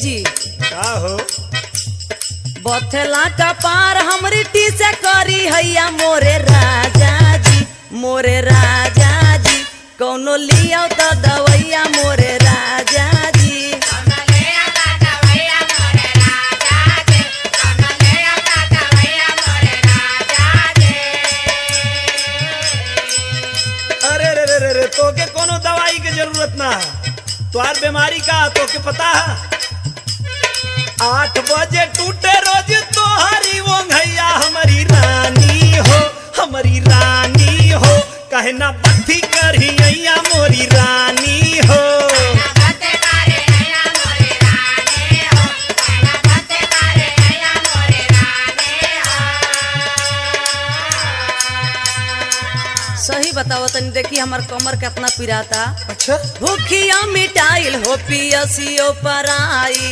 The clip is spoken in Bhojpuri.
जी का हो बथेला का पार हमरी टी से करी हैया मोरे राजा जी कौनो लिया तो दवैया मोरे राजा जी। अरे रे रे रे रे तोके कोनो दवाई के जरूरत ना तोहार बीमारी का तोके पता है 8 बजे टूटे रोज तोहारी वो भैया हमारी रानी हो कहे ना बत्ती करी अइया मोरी रानी हो। सही बताओ तनी देखी हमार कमर कितना पिराता। अच्छा भूखिया मिटाइल हो पियसियो पराई